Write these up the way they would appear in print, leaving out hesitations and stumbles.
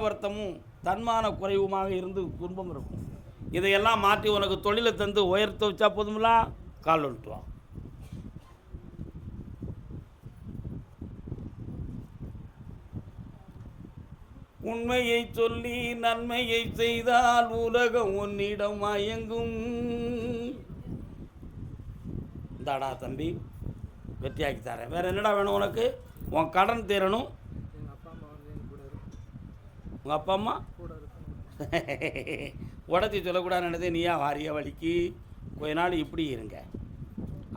வருத்தமும் தன்மான குறைவுமாக இருந்து துன்பம் இருக்கும். இதையெல்லாம் மாற்றி உனக்கு தொழிலை தந்து உயர்த்த வச்சா போதுமில்லா, கால் வந்துட்டுவான். உண்மையை சொல்லி நன்மையை செய்தால் உலகம் உன்னிடம் மயங்கும். இந்தாடா தம்பி, வெற்றியாக்கி தரேன். வேறு என்னடா வேணும் உனக்கு? உன் கடன் தீரணும். உங்கள் அப்பா அம்மா உடச்சி சொல்லக்கூடாதுன்னு நினைத்தே நீயா வாரிய வலிக்கு கொஞ்ச நாள் இப்படி இருங்க.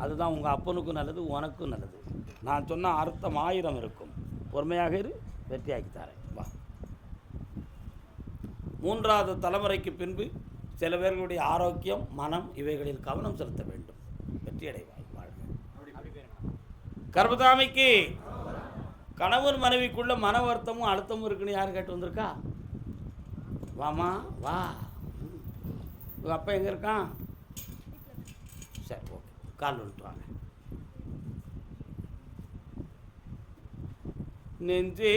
அதுதான் உங்கள் அப்பனுக்கும் நல்லது, உனக்கும் நல்லது. நான் சொன்ன அர்த்தம் 1000 இருக்கும். பொறுமையாக இரு, வெற்றியாக்கி தரேன். வா. 3வது தலைமுறைக்கு பின்பு சில பேர்களுடைய ஆரோக்கியம், மனம் இவைகளில் கவனம் செலுத்த வேண்டும். வெற்றியடைவாய், வாழ்க. கர்மதாமிக்கு கணவன் மனைவிக்குள்ள மன வருத்தமும் அழுத்தமும் இருக்குன்னு யார் கேட்டு வந்திருக்கா? வாமா வா. உங்கள் அப்பா எங்கே இருக்கான்? சரி, ஓகே, கால் வந்துட்டு வாங்க. நெஞ்சே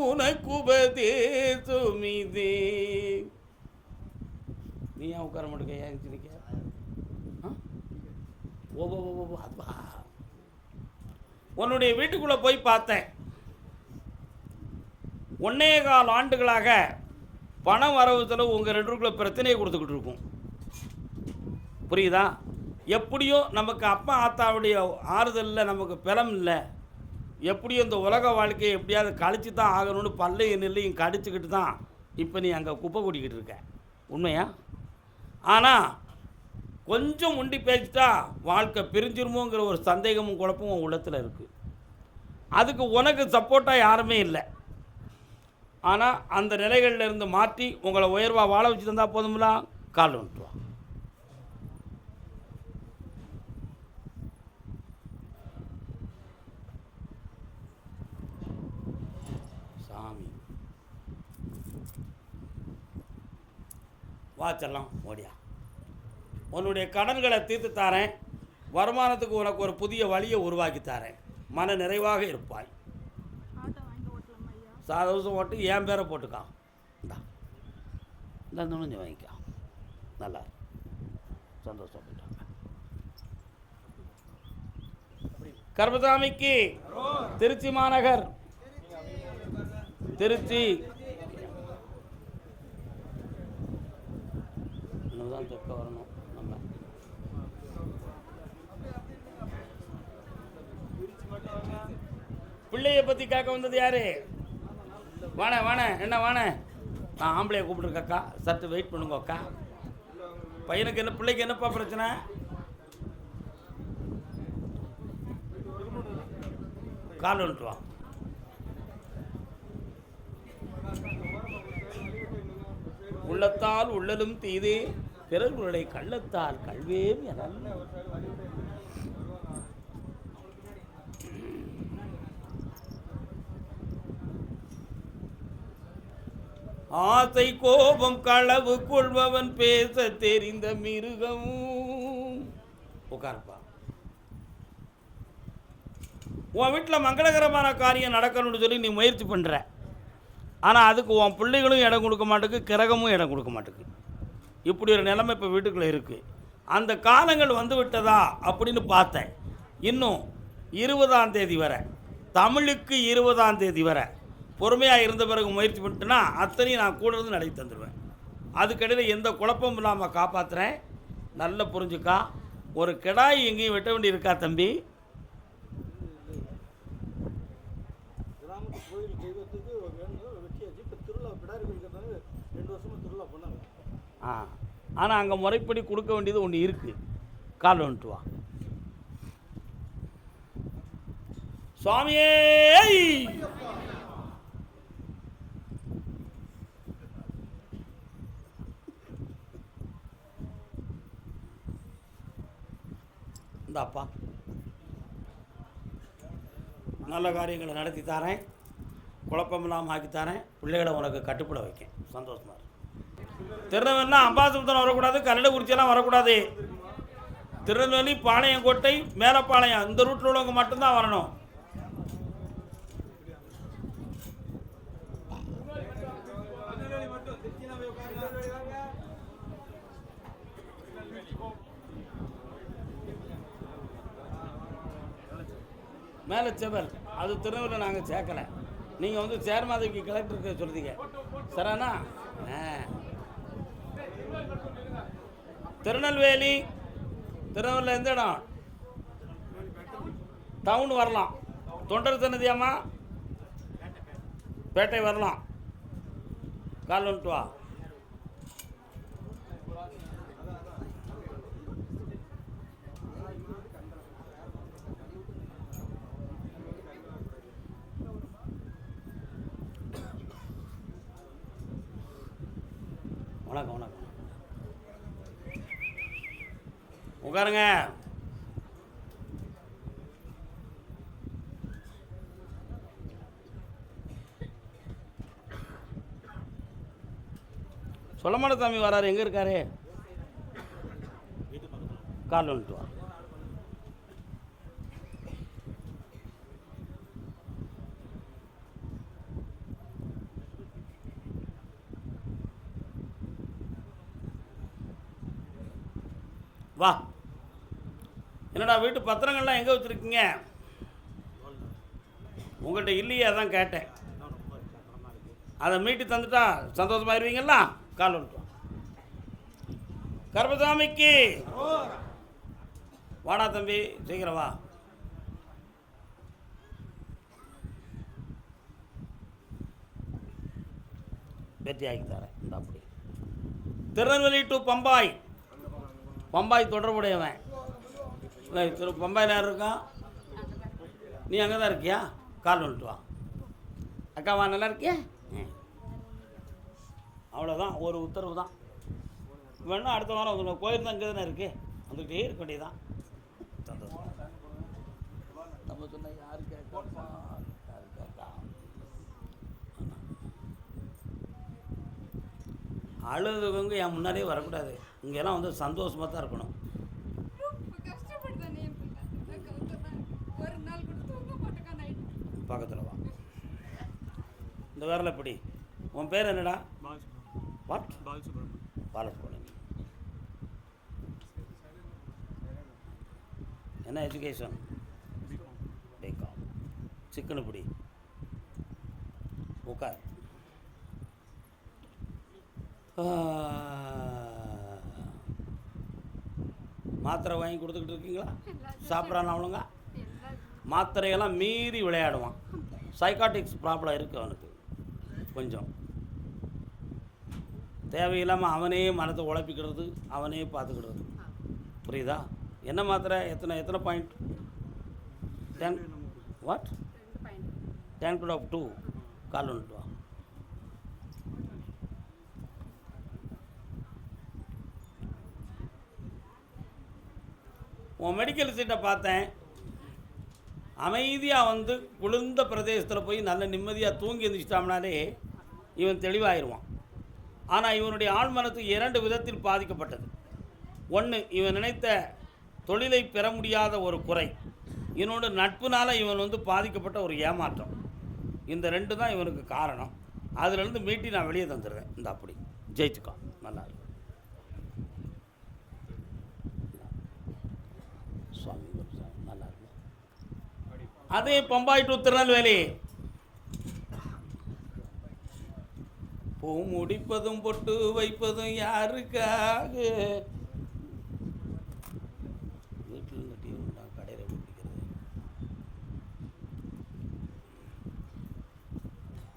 உனக்கு உபதேசம் இதே. நீ ஏன் உட்கார மாட்டேங்க? ஏன் நிற்க? ஓ அதுவா. உன்னுடைய வீட்டுக்குள்ளே போய் பார்த்தேன். 1.25 ஆண்டுகளாக பணம் வரவு செலவு உங்கள் 2 பேருக்குள்ள பிரச்சனையை கொடுத்துக்கிட்டு இருக்கும். புரியுதா? எப்படியோ நமக்கு அப்பா ஆத்தாவுடைய ஆறுதலில் நமக்கு பலம் இல்லை. எப்படியோ இந்த உலக வாழ்க்கையை எப்படியாவது கழிச்சு தான் ஆகணும்னு பல்லையும் நெல்லையும் கடிச்சுக்கிட்டு தான் இப்போ நீ அங்கே குப்பை கூட்டிக்கிட்டு இருக்க. உண்மையா? ஆனால் கொஞ்சம் முண்டி பேசிட்டா வாழ்க்கை பிரிஞ்சிருமோங்கிற ஒரு சந்தேகமும் குழப்பமும் உள்ளத்தில் இருக்குது. அதுக்கு உனக்கு சப்போர்ட்டாக யாருமே இல்லை. ஆனால் அந்த நிலைகளில் இருந்து மாற்றி உங்களை உயர்வாக வாழ வச்சு தந்தால் போதும்ல, கால் வந்துட்டுவா. சாமி வாச்செல்லாம் ஓடியா. உன்னுடைய கடன்களை தீர்த்து தாரேன். வருமானத்துக்கு உனக்கு ஒரு புதிய வழியை உருவாக்கி தாரேன். மன நிறைவாக இருப்பாய். சாதவசம் ஓட்டு என் பேரை போட்டுக்கான். இந்த நுழைஞ்சு வாங்கிக்கா. நல்லா சந்தோஷம். கர்மசாமிக்கு திருச்சி மாநகர், திருச்சி இன்னும் தெற்க வரணும். நம்ம பிள்ளையை பற்றி கேட்க வந்தது யாரு? வாணே வாணே, என்ன வாணே? நான் ஆம்பளையை கூப்பிட்டுருக்கக்கா, சற்று வெயிட் பண்ணுங்க அக்கா. பையனுக்கு என்ன, பிள்ளைக்கு என்னப்பா பிரச்சனை? கால் வந்துட்டு வா. உள்ளத்தால் உள்ளலும் தீதே, பிறர்களுடைய கள்ளத்தால் கல்வேம் என. ஆசை கோபம் களவு கொள்பவன் பேச தெரிந்த மிருகம். உட்கார்ப்பா. உன் வீட்டில் மங்களகரமான காரியம் நடக்கணும்னு சொல்லி நீ முயற்சி பண்ணுற. ஆனால் அதுக்கு உன் பிள்ளைகளும் இடம் கொடுக்க மாட்டேக்கு, கிரகமும் இடம் கொடுக்க மாட்டேக்கு. இப்படி ஒரு நிலைமை இப்போ வீட்டுக்குள்ளே இருக்குது. அந்த காலங்கள் வந்து விட்டதா அப்படின்னு பார்த்தேன். இன்னும் 20ஆம் தேதி வரை, தமிழுக்கு 20ஆம் தேதி வரை பொறுமையாக இருந்த பிறகு முயற்சி பண்ணிட்டுனா அத்தனையும் நான் கூட இருந்து நடத்தி தந்துடுவேன். அதுக்கிடையில் எந்த குழப்பமும் இல்லாமல் காப்பாற்றுறேன். நல்லா புரிஞ்சுக்கா. ஒரு கிடாய் எங்கேயும் வெட்ட வேண்டி இருக்கா தம்பி? ஆனால் அங்கே முறைப்படி கொடுக்க வேண்டியது ஒன்று இருக்குது. கால் வந்துட்டு வா. சுவாமியே இந்தாப்பா, நல்ல காரியங்களை நடத்தி தரேன். குழப்பமில்லாமல் ஆக்கித்தாரேன். பிள்ளைகளை உனக்கு கட்டுப்பட வைக்கேன். சந்தோஷமாக இருக்கு. திருநெல்வேலினா அம்பாசமுத்திரம் வரக்கூடாது, கல்லடைக்குறிச்சியெல்லாம் வரக்கூடாது. திருநெல்வேலி, பாளையங்கோட்டை, மேலப்பாளையம் இந்த ரூட்டில் உள்ளவங்க மட்டும்தான் வரணும். மேலே செவல் அது திருநெல்வேலியில் நாங்கள் சேர்க்கலை. நீங்கள் வந்து சேர்மாதவிக்கு கலெக்டருக்கு சொல்லுதீங்க சரிண்ணா. திருநெல்வேலி திருநெல்வேலியில் எந்த இடம்? டவுன் வரலாம். தொண்டர் சன்னதியாம்மா பேட்டை வரலாம். கால் வந்துட்டு வா. வணக்கம் வணக்கம். உட்காருங்க. சொல்லமானசாமி வராரு. எங்கே இருக்காரு? கால் வந்துட்டு வா. வா. என்னடா வீட்டு பத்திரங்கள்லாம் எங்கே வச்சுருக்கீங்க? உங்கள்கிட்ட இல்லையே, அதான் கேட்டேன். அதை மீட்டு தந்துட்டா சந்தோஷமாயிருவீங்களா? கால் வந்துட்டு கருப்பசாமிக்கு வாடா தம்பி, சீக்கிரம் வா. வெற்றி ஆக்கி தரேன். இந்த அப்படி திருநெல்வேலி டு பம்பாய். பம்பாய் தொடர்புடையவன். பம்பாயில் யார் இருக்கான்? நீ அங்கே தான் இருக்கியா? கால் வந்துட்டு வா. அக்காவா, நல்லா இருக்கியா? அவ்வளோதான், ஒரு உத்தரவு தான். வேணா அடுத்த வாரம் வந்து கோயில் தான் இங்கே தானே இருக்குது, வந்துக்கிட்டே இருக்க வேண்டியதான். சந்தோஷம். நம்ம சொன்ன யாரு கேட்கா? அழுதுவங்க என் முன்னாடியே வரக்கூடாது. இங்கெல்லாம் வந்து சந்தோஷமாக தான் இருக்கணும். பக்கத்தில் வா. இந்த வேரில் எப்படி? உன் பேர் என்னடா? வாட்? பாலசுப்ரமணியம். என்ன எஜுகேஷன்? பிகாம். சிக்கன் இப்படி உட்கார். மாத்திரை வாங்கி கொடுத்துக்கிட்டு இருக்கீங்களா? சாப்பிட்றான் அவனுங்க. மாத்திரையெல்லாம் மீறி விளையாடுவான். சைக்காட்டிக்ஸ் ப்ராப்ளம் இருக்குது அவனுக்கு கொஞ்சம். தேவையில்லாமல் அவனே மனத்தை உழப்பிக்கிறது, அவனே பார்த்துக்கிடுறது. புரியுதா? என்ன மாத்திரை? எத்தனை பாயிண்ட்? 10 வாட்? 10/2. கால் வந்துட்டு வா. உன் மெடிக்கல் சீட்டை பார்த்தேன். அமைதியாக வந்து குளிர்ந்த பிரதேசத்தில் போய் நல்ல நிம்மதியாக தூங்கி எழுந்திரிச்சிட்டாம்னாலே இவன் தெளிவாகிடுவான். ஆனால் இவனுடைய ஆழ்மனத்து 2 விதத்தில் பாதிக்கப்பட்டது. ஒன்று, இவன் நினைத்த தொழிலை பெற முடியாத ஒரு குறை. இவனோட நட்புனால் இவன் வந்து பாதிக்கப்பட்ட ஒரு ஏமாற்றம். இந்த 2 தான் இவனுக்கு காரணம். அதிலிருந்து மீட்டி நான் வெளியே தந்துடுறேன். இந்த அப்படி ஜெயிச்சுக்கோ. நல்லா இருக்கும். சுவாமி நல்லா இருக்கும். அதே பம்பாய் டு திருநெல்வேலி. பூ முடிப்பதும் பொட்டு வைப்பதும் யாருக்காக? வீட்டில் இந்த டீ உண்டா? கடையில் குடிக்கிறது.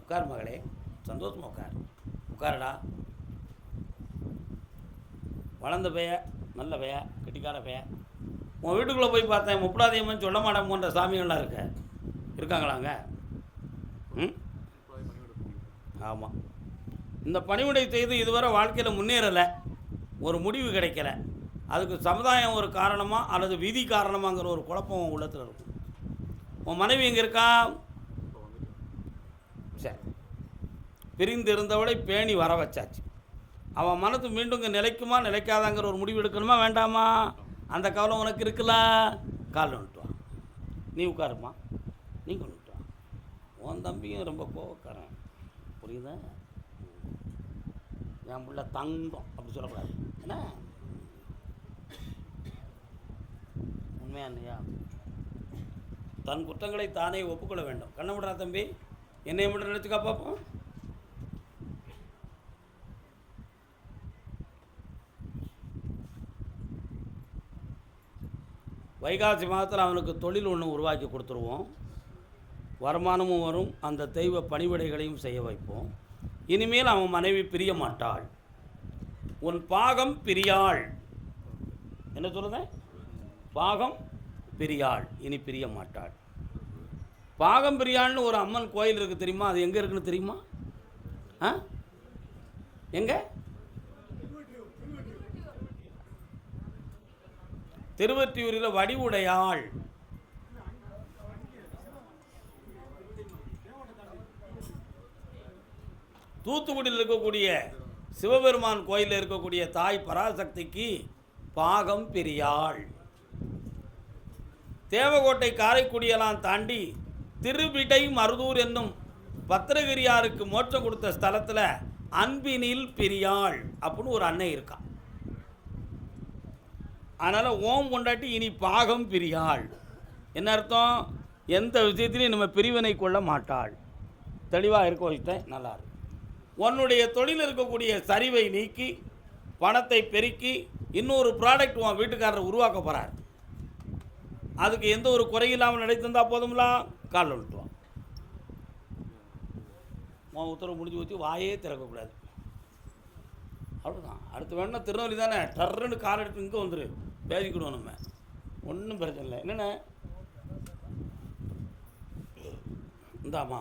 உட்கார் மகளே, சந்தோஷமா உட்கார். உட்காரடா. வளர்ந்த பைய, நல்ல பைய, கெட்டிக்கார பைய. உன் வீட்டுக்குள்ளே போய் பார்த்தேன். முப்படாதியம்மன் சொல்ல மாட்டேன் போன்ற சாமிகள்லாம் இருக்காங்களாங்க? ம், ஆமாம். இந்த பணிவிடை செய்து இதுவரை வாழ்க்கையில் முன்னேறலை, ஒரு முடிவு கிடைக்கல. அதுக்கு சமுதாயம் ஒரு காரணமாக அல்லது விதி காரணமாங்கிற ஒரு குழப்பம் உன் உள்ளத்தில் இருக்கும். உன் மனைவி எங்கே இருக்கா? சரி, பிரிந்து இருந்தவளை பேணி வர வச்சாச்சு. அவன் மனது மீண்டும் இங்கே நிலைக்குமா நிலைக்காதாங்கிற ஒரு முடிவு எடுக்கணுமா வேண்டாமா? அந்த கவலை உனக்கு இருக்குல்ல? கால் வந்துட்டு வா. நீ உட்காருமா. நீ கொண்டுட்டு வா. உன் தம்பியும் ரொம்ப கோவக்காரன், புரியுதா? என் பிள்ளை தங்கம் அப்படி சொல்லக்கூடாது. என்ன உண்மையா இல்லையா? தன் குற்றங்களை தானே ஒப்புக்கொள்ள வேண்டும். கண்ண விடுறா தம்பி, என்னை மட்டும் நினச்சிக்கா பார்ப்போம். வைகாசி மாதத்தில் அவனுக்கு தொழில் ஒன்று உருவாக்கி கொடுத்துருவோம். வருமானமும் வரும், அந்த தெய்வ பணிவிடைகளையும் செய்ய வைப்போம். இனிமேல் அவன் மனைவி பிரிய மாட்டாள். உன் பாகம் பிரியாள். என்ன சொல்லுங்க? பாகம் பிரியாள், இனி பிரிய மாட்டாள். பாகம் பிரியாள்னு ஒரு அம்மன் கோயில் இருக்குது தெரியுமா? அது எங்கே இருக்குன்னு தெரியுமா? எங்கே? திருவொற்றியூரில் வடிவுடையாள். தூத்துக்குடியில் இருக்கக்கூடிய சிவபெருமான் கோயிலில் இருக்கக்கூடிய தாய் பராசக்திக்கு பாகம் பிரியாள். தேவகோட்டை காரைக்குடியெல்லாம் தாண்டி திருவிடை மருதூர் என்னும் பத்திரகிரியாருக்கு மோட்சம் கொடுத்த ஸ்தலத்தில் அன்பினில் பிரியாள் அப்படின்னு ஒரு அன்னை இருக்கான். அதனால் ஓம் கொண்டாட்டி இனி பாகம் பிரியாள். என்ன அர்த்தம்? எந்த விஷயத்திலையும் நம்ம பிரிவினை கொள்ள மாட்டாள். தெளிவாக இருக்க வச்சுட்டேன். நல்லா இருக்கும். உன்னுடைய தொழில் இருக்கக்கூடிய சரிவை நீக்கி பணத்தை பெருக்கி இன்னொரு ப்ராடக்ட் உன் வீட்டுக்காரர் உருவாக்க போகிறார். அதுக்கு எந்த ஒரு குறையில்லாமல் நடைத்திருந்தா போதும்லாம் காலில் விட்டுவான். உன் உத்தரவு முடிஞ்சு ஊற்றி வாயே திறக்கக்கூடாது. அவ்வளோதான். அடுத்து வேணா திருநெல்வேலி தானே, டர்ன்னு கால் எடுத்து இங்கே வந்துரு, பேசிக்கிடுவோம். நம்ம ஒன்றும் பிரச்சனை இல்லை. என்னென்ன இந்தாம்மா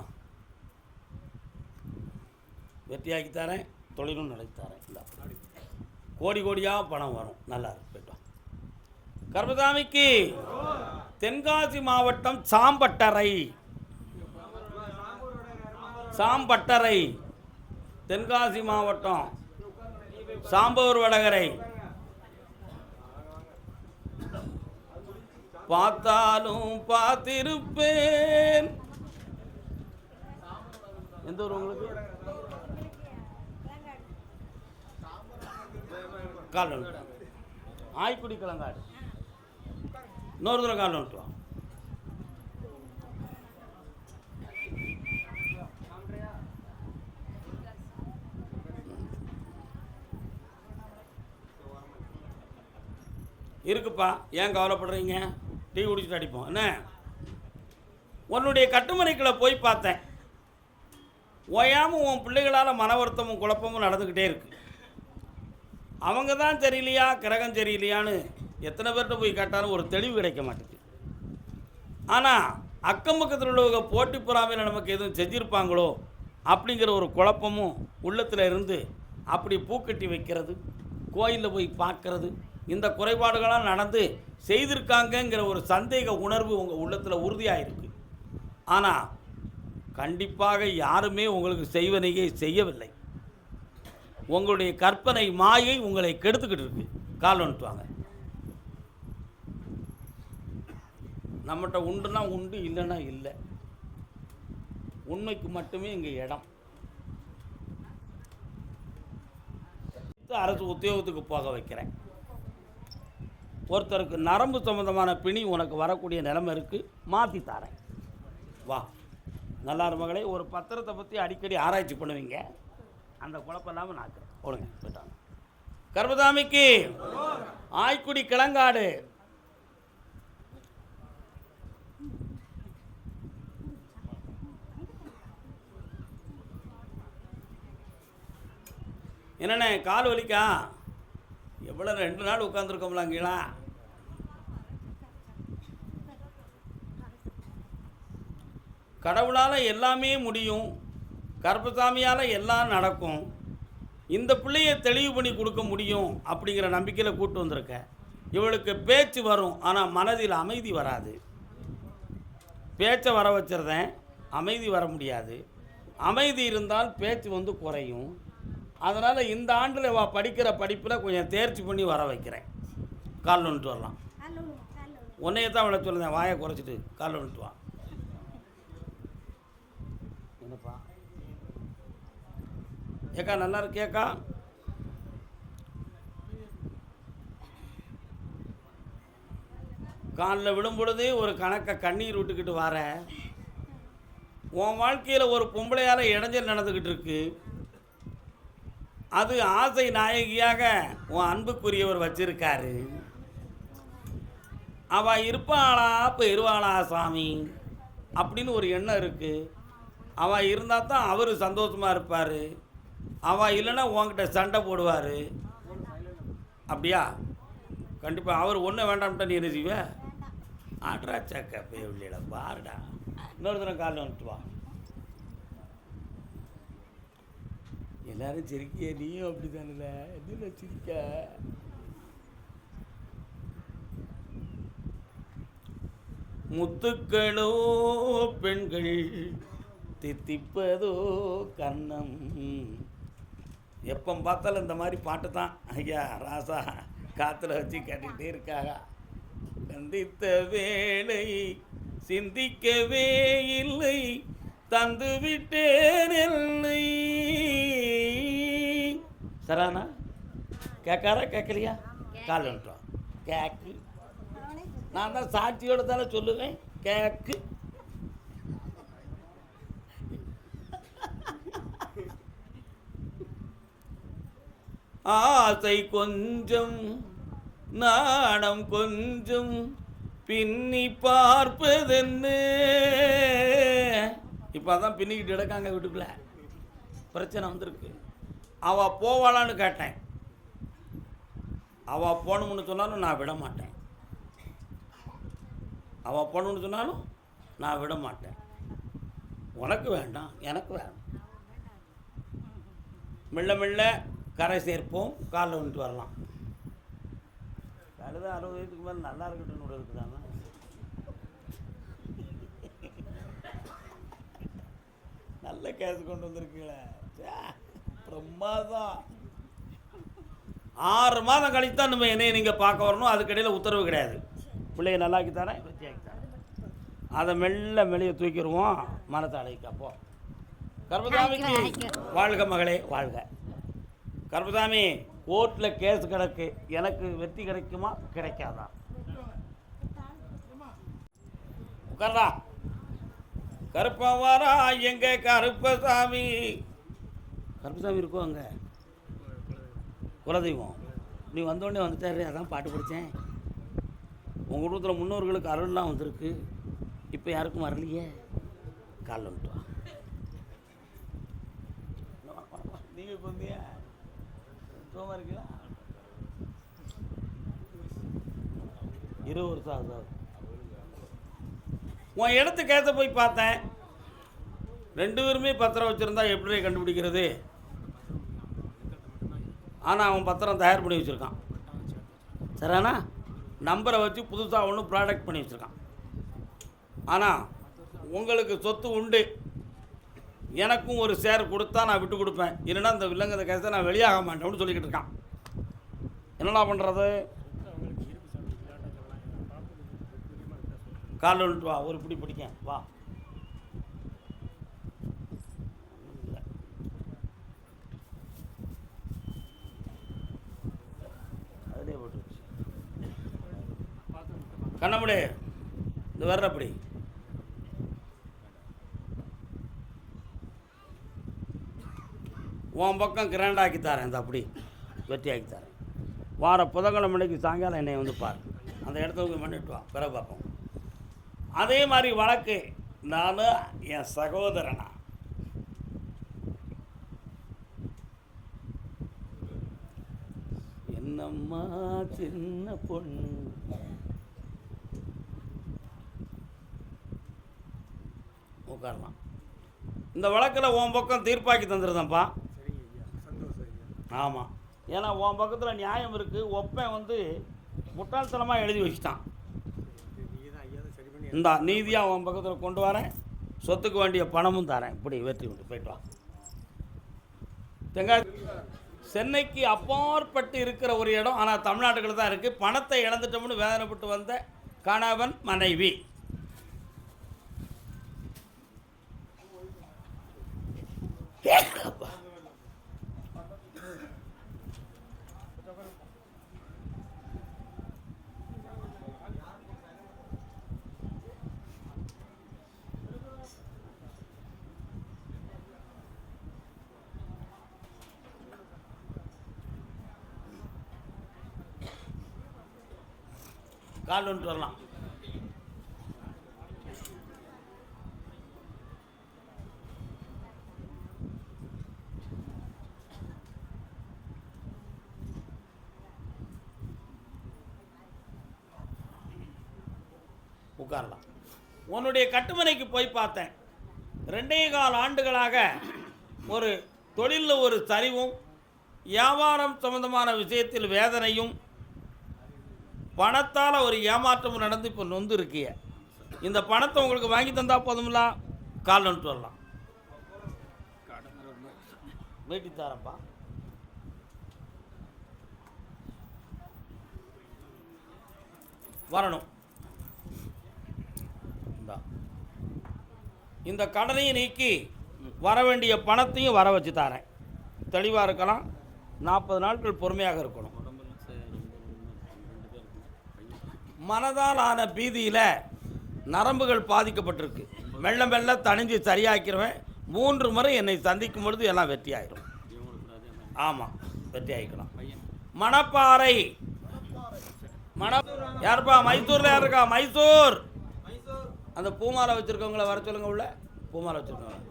வெற்றியாக்கி தரேன், தொழிலும் நடத்தி தரேன். இந்த கோடி கோடியாக பணம் வரும். நல்லா இருக்கு. போய்ட்டோம். கர்மசாமிக்கு தென்காசி மாவட்டம் சாம்பட்டறை. சாம்பட்டறை தென்காசி மாவட்டம் சாம்பூர் வடகரை. பார்த்தாலும் பார்த்திருப்பேன். எந்த ஊர் உங்களுக்கு? கால் வந்துட்டு ஆய்க்குடி கிளங்காடு. இன்னொரு தூரம் கால் வந்துட்டு. இருக்குப்பா, ஏன் கவலைப்படுறீங்க? டீ குடிச்சிட்டு அடிப்போம். என்ன, உன்னுடைய கட்டுமனைக்குள்ள போய் பார்த்தேன். ஓயாமல் உன் பிள்ளைகளால் மன வருத்தமும் குழப்பமும் நடந்துக்கிட்டே இருக்கு. அவங்க தான் தெரியலையா, கிரகம் தெரியலையான்னு எத்தனை பேர்கிட்ட போய் கேட்டாலும் ஒரு தெளிவு கிடைக்க மாட்டேங்குது. ஆனால் அக்கம் பக்கத்தில் உள்ளவங்க போட்டி பொறாமையில் நமக்கு எதுவும் செஞ்சுருப்பாங்களோ அப்படிங்கிற ஒரு குழப்பமும் உள்ளத்தில் இருந்து அப்படி பூக்கட்டி வைக்கிறது, கோயிலில் போய் பார்க்கறது, இந்த குறைபாடுகளாக நடந்து செய்திருக்காங்கங்கிற ஒரு சந்தேக உணர்வு உங்கள் உள்ளத்தில் உறுதியாக இருக்குது. ஆனால் கண்டிப்பாக யாருமே உங்களுக்கு செய்வனையே செய்யவில்லை. உங்களுடைய கற்பனை மாயை உங்களை கெடுத்துக்கிட்டு இருக்கு. கால் வந்துட்டுவாங்க. நம்மகிட்ட உண்டுன்னா உண்டு, இல்லைன்னா இல்லை. உண்மைக்கு மட்டுமே இங்கே இடம். அரசு உத்தியோகத்துக்கு போக வைக்கிறேன். ஒருத்தருக்கு நரம்பு சம்பந்தமான பிணி உனக்கு வரக்கூடிய நிலைமை இருக்குது, மாற்றி தரேன். வா, நல்லா மகளே. ஒரு பத்திரத்தை பற்றி அடிக்கடி ஆராய்ச்சி பண்ணுவீங்க, அந்த குழப்பம் இல்லாமல் நாக்கிறேன். ஒழுங்க போயிட்டாங்க. கர்மசாமிக்கு ஆய்க்குடி கிளங்காடு. என்னண்ணே கால் வலிக்கா? எவ்வளோ 2 நாள் உட்காந்துருக்கோம்லாங்களா? கடவுளால் எல்லாமே முடியும், கர்மசாமியால் எல்லாம் நடக்கும், இந்த பிள்ளையை தெளிவு பண்ணி கொடுக்க முடியும் அப்படிங்கிற நம்பிக்கையில் கூப்பிட்டு வந்திருக்கேன். இவளுக்கு பேச்சு வரும், ஆனால் மனதில் அமைதி வராது. பேச்சை வர வச்சிருந்தேன், அமைதி வர முடியாது. அமைதி இருந்தால் பேச்சு வந்து குறையும். அதனால் இந்த ஆண்டில் படிக்கிற படிப்பில் கொஞ்சம் தேர்ச்சி பண்ணி வர வைக்கிறேன். கால் வந்துட்டு வரலாம். உன்னையே தான் அவளை சொல்லுறேன், வாயை குறைச்சிட்டு கால் வந்துட்டு வா. என்னப்பா ஏக்கா, நல்லா இருக்கேக்கா? காலில் விடும் பொழுதே ஒரு கணக்கை கண்ணீர் விட்டுக்கிட்டு வர, உன் வாழ்க்கையில் ஒரு பொம்பளையால் இடைஞ்சல் நடந்துக்கிட்டு இருக்கு. அது ஆசை நாயகியாக உன் அன்புக்குரியவர் வச்சிருக்காரு. அவள் இருப்பாளா பெறுவாளா சாமி அப்படின்னு ஒரு எண்ணம் இருக்குது. அவள் இருந்தால் தான் அவர் சந்தோஷமாக இருப்பார். அவள் இல்லைன்னா உன்கிட்ட சண்டை போடுவார். அப்படியா? கண்டிப்பாக அவர் ஒன்றும் வேண்டாம்ட்டா நீ என்ன செய்வ? ஆட்ரா சக்க பேவில்லையில பாருடா, இன்னொரு தினம் காலில் வந்துட்டு வா. எல்லாரும் சிரிக்க, நீயும் அப்படி தானல, என்ன சிரிக்க? முத்துக்களோ பெண்கள் தித்திப்பதோ கண்ணம். எப்போ பார்த்தாலும் இந்த மாதிரி பாட்டு தான் ஐயா ராசா காற்றுல வச்சு கேட்டுக்கிட்டே இருக்காங்க. சந்தித்த வேளை சிந்திக்கவே இல்லை, தந்து விட்டேன் இல்லை. சரானா கேட்காரா கேட்கலையா? கால் வந்துட்டோம். கேக்கு நான் தான் சாட்சியோட தானே சொல்லுவேன். கேக்கு ஆசை கொஞ்சம் நாணம் கொஞ்சம் பின்னி பார்ப்பதென்ன. இப்போ அதான் பின்னிக்கிட்டு எடுக்காங்க வீட்டுக்குள்ள. பிரச்சனை வந்திருக்கு. அவள் போவாளான்னு கேட்டேன். அவள் போகணும்னு சொன்னாலும் நான் விட மாட்டேன். அவள் போகணும்னு சொன்னாலும் நான் விட மாட்டேன். உனக்கு வேண்டாம், எனக்கு வேணும். மெல்ல மெல்ல கரை சேர்ப்போம். காலில் வந்துட்டு வரலாம். கழுத 60 வயதுக்கு மேலே நல்லா இருக்கட்டும்னு கூட இருக்குதாங்க. நல்ல கேஸ் கொண்டு வந்திருக்கீங்களே, பிரமாதம். 6 மாதம் கழித்து தான் நம்ம என்னையை நீங்கள் பார்க்க வரணும். அதுக்கடையில் உத்தரவு கிடையாது. பிள்ளைய நல்லாக்கி தரேன், வெற்றியாக்கி தரேன். அதை மெல்ல மெல்லிய தூக்கிடுவோம். மனத்தை அழைக்கப்போ கர்மசாமிக்கு வாழ்க மகளே வாழ்க. கர்மசாமி, கோர்ட்டில் கேஸ் கிடக்கு, எனக்கு வெற்றி கிடைக்குமா கிடைக்காதா? உட்கார்றா. கருப்பவாரா எங்க கருப்பசாமி. கருப்பசாமி இருக்கோ அங்கே? குலதெய்வம். நீ வந்தோடனே வந்துட்டாரு, அதான் பாட்டு படித்தேன். உங்கள் குடும்பத்தில் முன்னோர்களுக்கு அருள்லாம் வந்திருக்கு. இப்போ யாருக்கும் வரலையே. காலில் வந்துட்டு வா. நீங்கள் இப்போ வந்தியா? சுகமாக இருக்கீங்களா? 20 வருஷம் ஆகுது. உன் இடத்துக்கு ஏற்ற போய் பார்த்தேன். 2 பேருமே பத்திரம் வச்சுருந்தா எப்படி கண்டுபிடிக்கிறது? ஆனால் அவன் பத்திரம் தயார் பண்ணி வச்சுருக்கான். சரிண்ணா? நம்பரை வச்சு புதுசாக ஒன்றும் ப்ராடக்ட் பண்ணி வச்சுருக்கான். ஆனால் உங்களுக்கு சொத்து உண்டு. எனக்கும் ஒரு ஷேர் கொடுத்தா நான் விட்டு கொடுப்பேன், இல்லைன்னா இந்த வில்லங்கத கேஸை நான் வெளியாக மாட்டேன்னு சொல்லிக்கிட்டு இருக்கான். என்னடா பண்ணுறது? காலில் விட்டு வா, ஒரு பிடி பிடிக்க வா. அதிலே போட்டு கண்ணமுடி இந்த வர்றப்படி. உன் பக்கம் கிராண்டாக்கி தரேன், இந்த அப்படி வெட்டி ஆக்கி தரேன். வார புதன்கிழமை மணிக்கு சாயங்காலம் என்னை வந்து பாரு. அந்த இடத்துக்கு பண்ணிட்டு வா, பிற பார்ப்போம். அதே மாதிரி வழக்கு நான் என் சகோதரனா. என்னம்மா சின்ன பொண்ணு. உட்காரலாம். இந்த வழக்கில் உன் பக்கம் தீர்ப்பாக்கி தந்துருந்தேன்ப்பா. ஆமாம், ஏன்னா உன் பக்கத்தில் நியாயம் இருக்குது. ஒப்பன் வந்து முட்டாள்தனமாக எழுதி வச்சுட்டான். இந்த நீதியாக உன் பக்கத்தில் கொண்டு வரேன். சொத்துக்கு வேண்டிய பணமும் தரேன். இப்படி வெற்றி உண்டு, போய்ட்டு வா. தெங்காய் சென்னைக்கு அப்பாற்பட்டு இருக்கிற ஒரு இடம், ஆனால் தமிழ்நாட்டுக்குள்ள தான் இருக்குது. பணத்தை இழந்துட்டோம்னு வேதனைப்பட்டு வந்த கணவன் மனைவி. கால் வந்துட்டு வரலாம். உட்காரலாம். உன்னுடைய கட்டுமனைக்கு போய் பார்த்தேன். 2.25 ஆண்டுகளாக ஒரு தொழிலில் ஒரு சரிவும், வியாபாரம் சம்பந்தமான விஷயத்தில் வேதனையும், பணத்தால் ஒரு ஏமாற்றமும் நடந்து இப்போ நொந்து இருக்கிய. இந்த பணத்தை உங்களுக்கு வாங்கி தந்தால் போதுமில்ல, கால் வந்துட்டு வரலாம். வீட்டு தாரப்பா. வரணும். இந்த கடனையும் நீக்கி வர வேண்டிய பணத்தையும் வர வச்சு தரேன். தெளிவாக இருக்கலாம். 40 நாட்கள் பொறுமையாக இருக்கணும். மனதால் ஆன பீதியில் நரம்புகள் பாதிக்கப்பட்டிருக்கு. மெல்ல மெல்ல தணிஞ்சு சரியாக்கிறவன் 3 முறை என்னை சந்திக்கும் பொழுது எல்லாம் வெற்றி ஆகிடும். ஆமாம், வெற்றி ஆகிக்கலாம். மணப்பாறை யாருப்பா? மைசூரில் யார் இருக்கா? மைசூர் அந்த பூமாலை வச்சுருக்கவங்கள வர சொல்லுங்க. உள்ள பூமாலை வச்சுருக்கவங்க.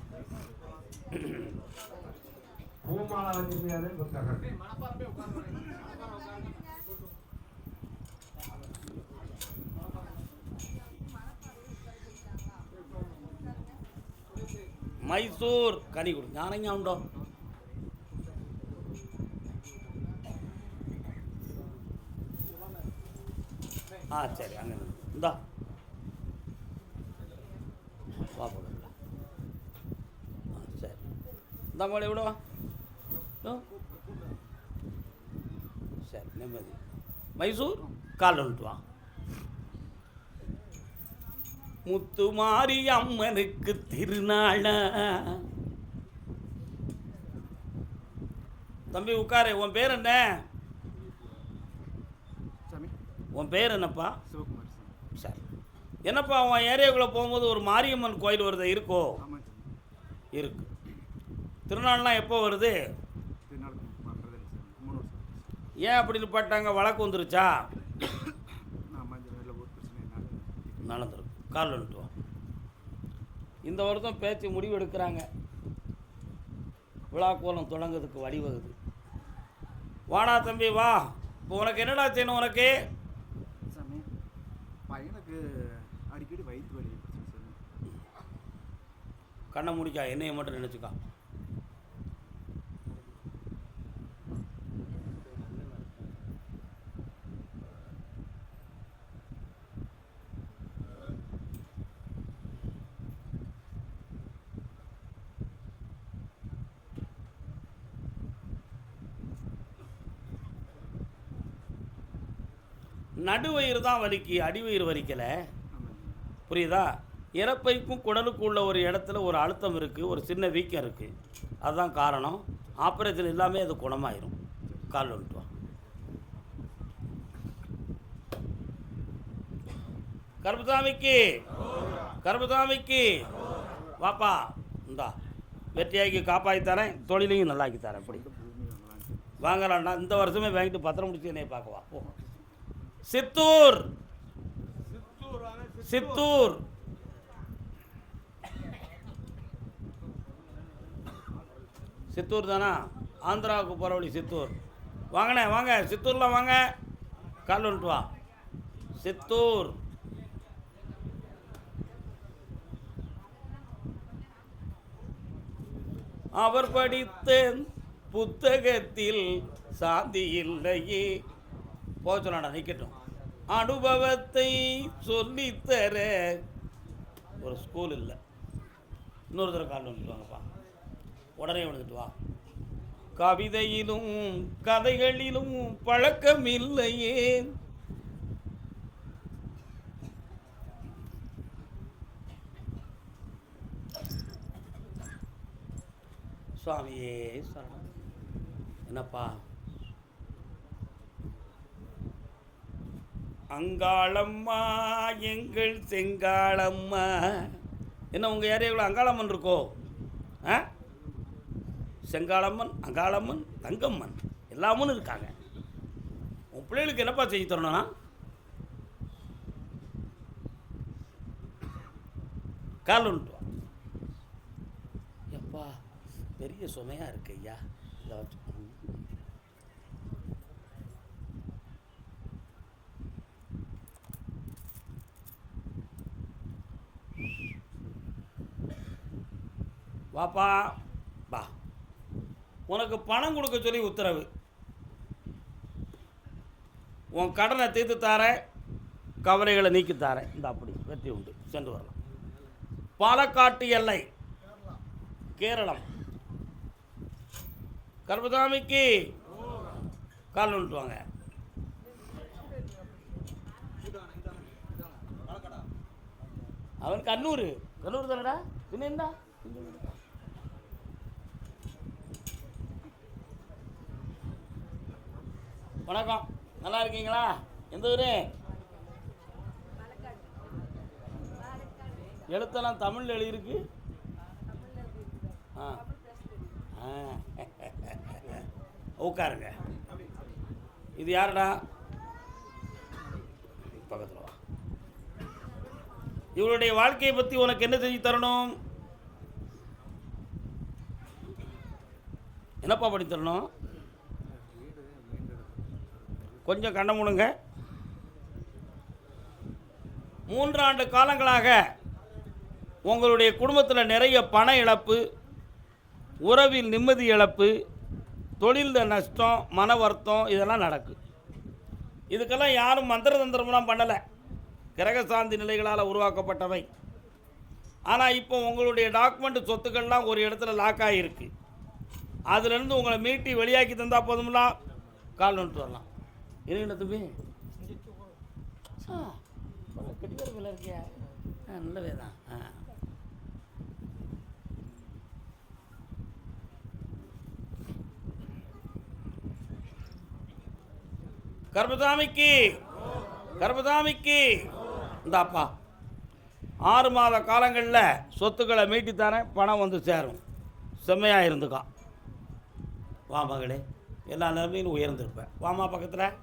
மைசூர் கனி கொடு. ஞானங்க உண்டோ? சரி, அங்கே இந்தா வாப்பா. சரி, இந்த மாலை விடவா. சரி, நிம்மதி. மைசூர் கால் வந்துட்டு வா. முத்துமாரி அம்மனுக்கு திருநாள. தம்பி உட்காரு. உன் பேர் என்ன? உன் பேர் என்னப்பா? சரி. என்னப்பா உன் ஏரியாவுக்குள்ளே போகும்போது ஒரு மாரியம்மன் கோயில் வருது, இருக்கோ? இருக்கு. திருநாள்லாம் எப்போ வருது? ஏன் அப்படி நிப்பாட்டாங்க? வழக்கு வந்துருச்சா? நடந்துருக்கு. கால் வந்துட்டு வா. இந்த வருஷம் பேச்சு முடிவு எடுக்கிறாங்க. விழா கோலம் தொடங்குறதுக்கு வழிவகுது. வாடா தம்பி வா. இப்போ உனக்கு என்னடா செய்யணும்? உனக்கு பையனுக்கு அடிக்கடி வயிற்று வலி. கண்ணை முடிக்கா, என்னையை மட்டும் நினச்சிக்கா. நடுவயிறு தான் வலிக்கு, அடிவயிறு வலிக்கலை. புரியுதா? இறப்பைக்கும் குடலுக்கு உள்ள ஒரு இடத்துல ஒரு அழுத்தம் இருக்குது, ஒரு சின்ன வீக்கம் இருக்குது. அதுதான் காரணம். ஆப்ரேஷன் எல்லாமே அது குணமாயிரும். கால் வந்துட்டு வா. கருப்புசாமிக்கு கருப்புசாமிக்கு வாப்பா. இந்தா வெற்றியாக்கி காப்பாற்றி தரேன், தொழிலையும் நல்லாக்கி தரேன். இப்படி வாங்கலாம்டா. இந்த வருஷமே வாங்கிட்டு பத்திரம் முடிச்சு என்னைய பார்க்கவா. போ. சித்தூர் சித்தூர் சித்தூர் தானா? ஆந்திராவுக்கு போகிற வழி சித்தூர். வாங்கண்ணே வாங்க, சித்தூரில் வாங்க. கால் வந்துட்டு வா. சித்தூர் அவர் படித்த புத்தகத்தில் சாந்தி இல்லையே. போக சொல்லாடா, நிற்கட்டும். அனுபவத்தை சொல்லித்தர ஒரு ஸ்கூல் இல்லை. இன்னொரு தடவை கால் வந்துட்டு வாங்கப்பா. உடனே வந்துட்டு வா. கவிதையிலும் கதைகளிலும் பழக்கம் இல்லையே. சுவாமியே சரணம். என்னப்பா? அங்காளம்மா எங்கள் செங்காளம்மா. என்ன உங்கள் ஏரியாவில் அங்காளம்மன் இருக்கோ? செங்காளம்மன், அங்காளம்மன், தங்கம்மன் எல்லாமும் இருக்காங்க. உன் பிள்ளைகளுக்கு என்னப்பா செய்ய தரணும்னா கால் வந்துட்டு வா. எப்பா பெரிய சுமையாக இருக்கு ஐயா. இதை வச்சு வாப்பா வா. உனக்கு பணம் கொடுக்க சொல்லி உத்தரவு. உன் கடனை தீர்த்து தாரேன், கவலைகளை நீக்கி தாரேன். இந்த அப்படி வெற்றி உண்டு, சென்று வரலாம். பாலக்காட்டு எல்லை கேரளம். கர்மசாமிக்கு கால் வந்துட்டு வாங்க. அவன் கண்ணூர் தானடா. பின்னா வணக்கம், நல்லா இருக்கீங்களா? எந்த ஊர்? எழுத்தெல்லாம் தமிழில் எழுதியிருக்கு. ஆ உட்காருங்க. இது யாருடா? பக்கத்தில் வா. இவருடைய வாழ்க்கையை பற்றி உனக்கு என்ன செஞ்சு தரணும்? என்னப்பா பண்ணி தரணும்? கொஞ்சம் கண்ண மூடுங்க. 3 ஆண்டு காலங்களாக உங்களுடைய குடும்பத்தில் நிறைய பண இழப்பு, உறவில் நிம்மதி இழப்பு, தொழிலில் நஷ்டம், மன வருத்தம் இதெல்லாம் நடக்குது. இதுக்கெல்லாம் யாரும் மந்திர தந்திரம்லாம் பண்ணலை, கிரகசாந்தி நிலைகளால் உருவாக்கப்பட்டவை. ஆனால் இப்போ உங்களுடைய டாக்குமெண்ட் சொத்துக்கள்லாம் ஒரு இடத்துல லாக் ஆகிருக்கு. அதுலேருந்து உங்களை மீட்டி வெளியாக்கி தந்தால் போதும்லாம். கால் வந்துட்டு வரலாம். என்ன தம்பி? கெட்டிக்கார வேலை இருக்கியா? நல்லவே தான். கர்மசாமிக்கு இந்தாப்பா 6 மாத காலங்களில் சொத்துக்களை மீட்டித்தாரேன், பணம் வந்து சேரும். செம்மையாக இருந்துக்கா. வா மகளே, எல்லா நிலைமையிலும் உயர்ந்திருப்பேன். வாமா பக்கத்தில்.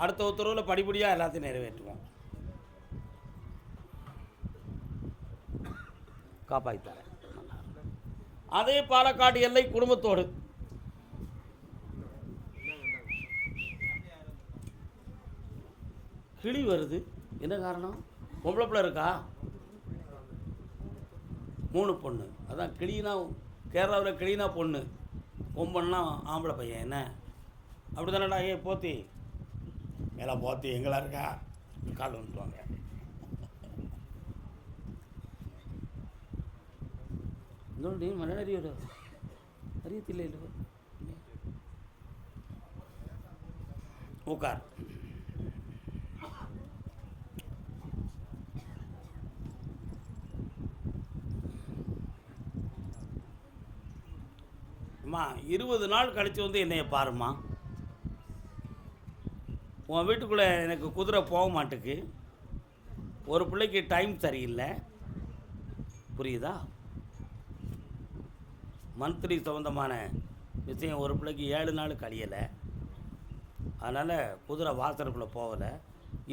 அடுத்த உத்தரவில் படிப்படியாக எல்லாத்தையும் நிறைவேற்றுவோம். காப்பாற்றித்தரேன். அதே பாலக்காடு எல்லை குடும்பத்தோடு. கிளி வருது, என்ன காரணம்? பொம்பளை பிள்ளை இருக்கா? 3 பொண்ணு. அதான் கிளினா கேரளாவில் கிளினா பொண்ணு, பொம்பன்னா ஆம்பளை பையன். என்ன அப்படி தானடா? ஏ போத்தி மேலே போத்தி எங்களா இருக்கா? கால் வந்துட்டுவாங்க. இன்னொன்று மன அறியோட அறியத்தில்லை. உட்கார். அம்மா 20 நாள் கழித்து வந்து என்னைய பாரும்மா. உன் வீட்டுக்குள்ளே எனக்கு குதிரை போக மாட்டுக்கு. ஒரு பிள்ளைக்கு டைம் சரியில்லை, புரியுதா? மந்த்லி சம்மந்தமான விஷயம் ஒரு பிள்ளைக்கு 7 நாள் கழியலை. அதனால் குதிரை வாசலுக்குள்ளே போகலை.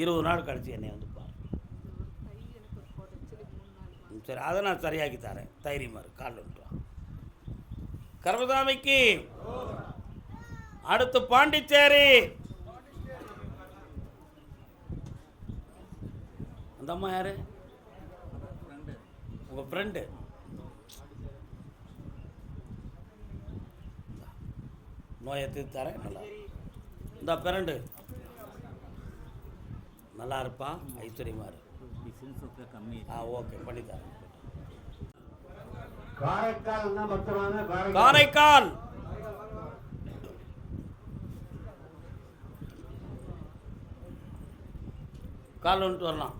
20 நாள் கழித்து என்னை வந்து பாரு. சரி, அதை நான் சரியாக்கி தரேன். தைரியமாக இருக்கு. கால் வந்துட்டு வா. கர்மசாமிக்கு அடுத்து பாண்டிச்சேரி. அந்த அம்மா யாரு? உங்கள் ஃப்ரெண்டு. நோயை தீர்த்து தரேன். நல்லா இந்த ஃப்ரெண்டு நல்லா இருப்பா, ஐஸ்வர்யமாக இரு. ஓகே, பண்ணித்தரேன். காரைக்கால் கால் வந்துட்டு வரலாம்.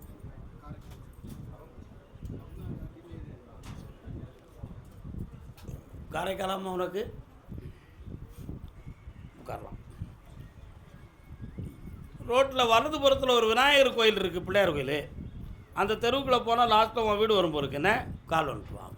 காரைக்காலாமா உனக்கு? உட்காரலாம். ரோட்டில் வலதுபுறத்தில் ஒரு விநாயகர் கோயில் இருக்குது, பிள்ளையார் கோயில். அந்த தெருவுக்குள்ளே போனால் லாஸ்ட்டில் உன் வீடு வரும்போது இருக்குன்னு கால் வந்துட்டு வாங்க.